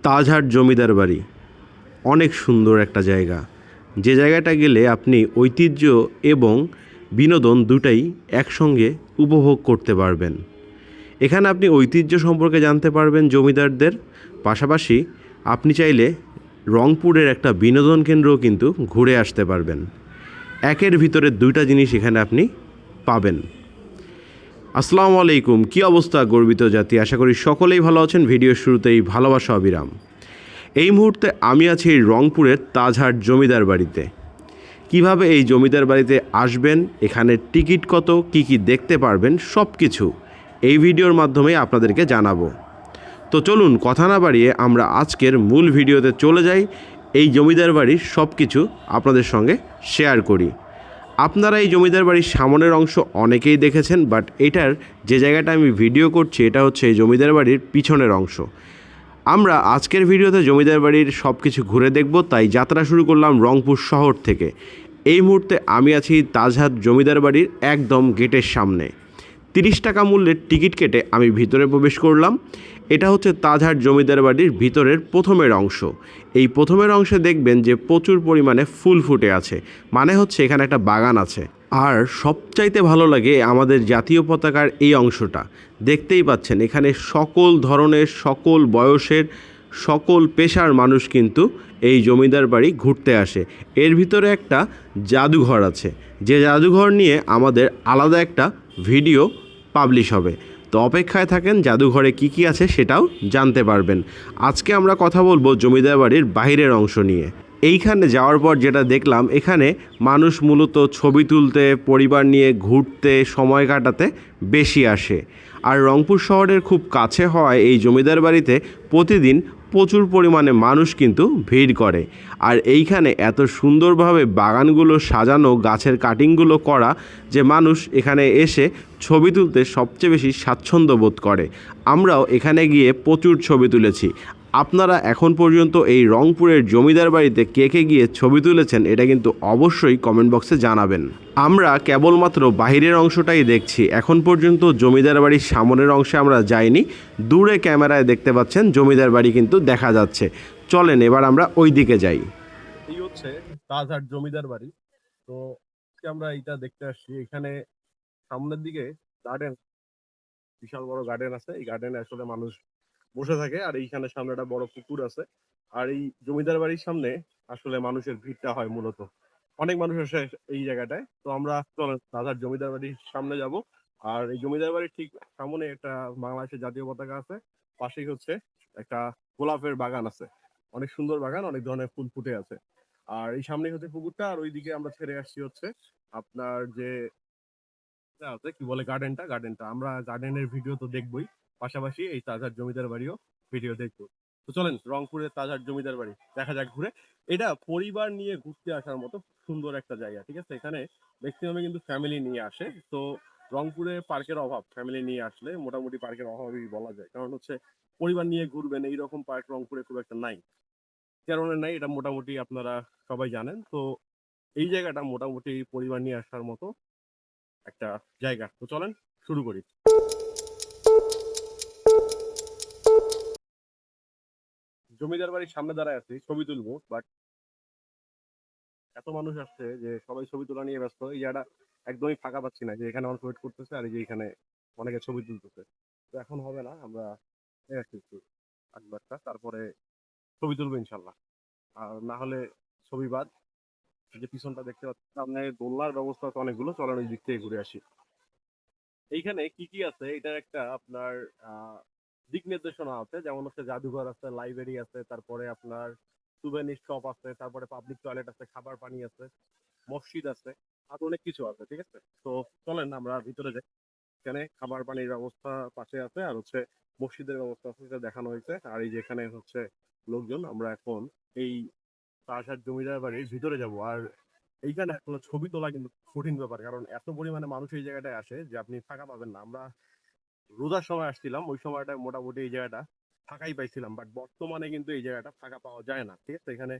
তাজহাট জমিদার বাড়ি অনেক সুন্দর একটা জায়গা, যে জায়গাটা গেলে আপনি ঐতিহ্য এবং বিনোদন দুটাই একসঙ্গে উপভোগ করতে পারবেন। এখানে আপনি ঐতিহ্য সম্পর্কে জানতে পারবেন জমিদারদের, পাশাপাশি আপনি চাইলে রংপুরের একটা বিনোদন কেন্দ্রও কিন্তু ঘুরে আসতে পারবেন। একের ভিতরে দুইটা জিনিস এখানে আপনি পাবেন। আসসালামু আলাইকুম, কী অবস্থা গর্বিত জাতি? আশা করি সকলেই ভালো আছেন। ভিডিওর শুরুতেই ভালোবাসা অবিরাম। এই মুহূর্তে আমি আছি রংপুরের তাজহাট জমিদার বাড়িতে। কিভাবে এই জমিদার বাড়িতে আসবেন, এখানের টিকিট কত, কি কি দেখতে পারবেন, সব কিছু এই ভিডিওর মাধ্যমে আপনাদেরকে জানাবো। তো চলুন কথা না বাড়িয়ে আমরা আজকের মূল ভিডিওতে চলে যাই। এই জমিদার বাড়ির সব কিছু আপনাদের সঙ্গে শেয়ার করি। আপনারা এই জমিদার বাড়ির সামনের অংশ অনেকেই দেখেছেন, বাট এটার যে জায়গাটা আমি ভিডিও করছি এটা হচ্ছে এই জমিদার বাড়ির পিছনের অংশ। আমরা আজকের ভিডিওতে জমিদার বাড়ির সব কিছু ঘুরে দেখব, তাই যাত্রা শুরু করলাম রংপুর শহর থেকে। এই মুহূর্তে আমি আছি তাজহাট জমিদার বাড়ির একদম গেটের সামনে। 30 টাকা মূল্যের টিকিট কেটে আমি ভিতরে প্রবেশ করলাম। এটা হচ্ছে তাজহাট জমিদার বাড়ির ভিতরের প্রথমের অংশ। এই প্রথমের অংশে দেখবেন যে প্রচুর পরিমাণে ফুল ফুটে আছে, মানে হচ্ছে এখানে একটা বাগান আছে। আর সবচাইতে ভালো লাগে আমাদের জাতীয় পতাকার এই অংশটা। দেখতেই পাচ্ছেন এখানে সকল ধরনের, সকল বয়সের, সকল পেশার মানুষ কিন্তু এই জমিদার বাড়ি ঘুরতে আসে। এর ভিতরে একটা জাদুঘর আছে, যে জাদুঘর নিয়ে আমাদের আলাদা একটা ভিডিও পাবলিশ হবে। তো অপেক্ষায় থাকেন, জাদুঘরে কি কি আছে সেটাও জানতে পারবেন। আজকে আমরা কথা বলবো জমিদার বাড়ির বাইরের অংশ নিয়ে। এইখানে যাওয়ার পর যেটা দেখলাম, এখানে মানুষ মূলত ছবি তুলতে, পরিবার নিয়ে ঘুরতে, সময় কাটাতে বেশি আসে। আর রংপুর শহরের খুব কাছে হওয়ায় এই জমিদার বাড়িতে প্রতিদিন প্রচুর পরিমাণে মানুষ কিন্তু ভিড় করে। আর এইখানে এত সুন্দরভাবে বাগানগুলো সাজানো, গাছের কাটিংগুলো করা, যে মানুষ এখানে এসে ছবি তুলতে সবচেয়ে বেশি স্বাচ্ছন্দ্য বোধ করে। আমরাও এখানে গিয়ে প্রচুর ছবি তুলেছি। আপনারা এখন পর্যন্ত এই রংপুরের জমিদার বাড়িতে কে কে গিয়ে ছবি তুলেছেন এটা কিন্তু অবশ্যই কমেন্ট বক্সে জানাবেন। আমরা কেবলমাত্র বাহিরের অংশটাই দেখছি, এখন পর্যন্ত জমিদার বাড়ির সামনের অংশে আমরা যাইনি। দূরে ক্যামেরায় দেখতে পাচ্ছেন জমিদার বাড়ি কিন্তু দেখা যাচ্ছে। চলেন এবার আমরা ওই দিকে যাই। এই হচ্ছে তাজহাট জমিদার বাড়ি। তো আমরা এটা দেখতে আসছি। এখানে সামনের দিকে গার্ডেন, বিশাল বড় গার্ডেন আছে। এই গার্ডেনে আসলে মানুষ বসে থাকে, আর এইখানে সামনে একটা বড় পুকুর আছে। আর এই জমিদার বাড়ির সামনে আসলে মানুষের ভিড়টা হয় মূলত, অনেক মানুষ আসে এই জায়গাটায়। তো আমরা চলেন তাজহাট জমিদার বাড়ির সামনে যাব। আর এই জমিদার বাড়ির ঠিক সামনে একটা বাংলাদেশের জাতীয় পতাকা আছে, পাশেই হচ্ছে একটা গোলাপের বাগান আছে। অনেক সুন্দর বাগান, অনেক ধরনের ফুল ফুটে আছে। আর এই সামনে হচ্ছে পুকুরটা, আর ওইদিকে আমরা ছেড়ে আসছি হচ্ছে আপনার যে আছে কি বলে গার্ডেনটা আমরা গার্ডেনের ভিডিও তো দেখবোই, পাশাপাশি এই তাজহাট জমিদার বাড়িও ভিডিও দেখবো। তো চলেন রংপুরের তাজহাট জমিদার বাড়ি দেখা যাক ঘুরে। এটা পরিবার নিয়ে ঘুরতে আসার মতো সুন্দর একটা জায়গা, ঠিক আছে। এখানে ম্যাক্সিমামে কিন্তু ফ্যামিলি নিয়ে আসে। তো রংপুরে পার্কের অভাব, ফ্যামিলি নিয়ে আসলে মোটামুটি পার্কের অভাবই বলা যায়। কারণ হচ্ছে পরিবার নিয়ে ঘুরবেন এইরকম পার্ক রংপুরে খুব একটা নাই, কারণে নাই, এটা মোটামুটি আপনারা সবাই জানেন। তো এই জায়গাটা মোটামুটি পরিবার নিয়ে আসার মতো একটা জায়গা। তো চলেন শুরু করি। জমিদার বাড়ির সামনে দাঁড়ায় আছি, ছবি তুলবো, বাট এত মানুষ আসছে যে সবাই ছবি তোলা নিয়ে ব্যস্ত। এই জায়গাটা একদমই ফাঁকা পাচ্ছি না, যে এখানে মানুষ ওয়েট করতেছে আর এই যে এখানে অনেকে ছবি তুলতেছে। তো এখন হবে না, আমরা আসছি একটু আকবারটা, তারপরে ছবি তুলবো ইনশাল্লাহ। আর না হলে ছবি বাদ। এই যে পিছনটা দেখতে পাচ্ছি সামনে দোলনার ব্যবস্থা আছে অনেকগুলো, চলেন ওই দিক থেকে ঘুরে আসি। এইখানে কি কি আছে, এটা একটা আপনার দিক নির্দেশনা আছে। যেমন হচ্ছে জাদুঘর আছে, লাইব্রেরি আছে, তারপরে আপনার সুভেনির শপ আছে, তারপরে পাবলিক টয়লেট আছে, খাবার পানি আছে, মসজিদ আছে, আর অনেক কিছু আছে, ঠিক আছে। তো চলেন আমরা ভিতরে যাই। এখানে খাবার পানির ব্যবস্থা পাশে আছে, আর হচ্ছে মসজিদের ব্যবস্থা আছে, সেটা দেখানো হয়েছে। আর এই যে এখানে হচ্ছে লোকজন, আমরা এখন এই তাজহাট জমিদার বাড়ির ভিতরে যাব। আর এইখানে আসলে ছবি তোলা কিন্তু কঠিন ব্যাপার, কারণ এত পরিমাণে মানুষ এই জায়গাটায় আসে যে আপনি ফাঁকা পাবেন না। আমরা রোজার সময় আসছিলাম, ওই সময়টা মোটামুটি এই জায়গাটা ফাঁকাই পাইছিলাম, বাট বর্তমানে কিন্তু এই জায়গাটা ফাঁকা পাওয়া যায় না, ঠিক আছে। এখানে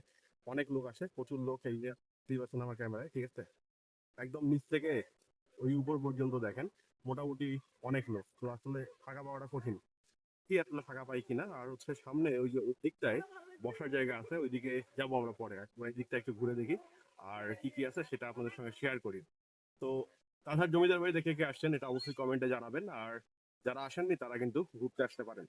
অনেক লোক আসে, প্রচুর লোক। এই যে দেখতে আমার ক্যামেরায়, ঠিক আছে, একদম নিচ থেকে ওই উপর পর্যন্ত দেখেন মোটামুটি অনেক লোক। তো আসলে ফাঁকা পাওয়াটা কঠিন। কি আসলে ফাঁকা পাই কিনা। আর হচ্ছে সামনে ওই যে ওই দিকটায় বসার জায়গা আছে, ওইদিকে যাবো আমরা পরে। এখন এই দিকটা একটু ঘুরে দেখি আর কি কি আছে সেটা আপনাদের সঙ্গে শেয়ার করি। তো তাজহাট জমিদার বাড়ি দেখে কে আসছেন এটা অবশ্যই কমেন্টে জানাবেন, আর যারা আসেননি তারা কিন্তু ঘুরতে আসতে পারেন।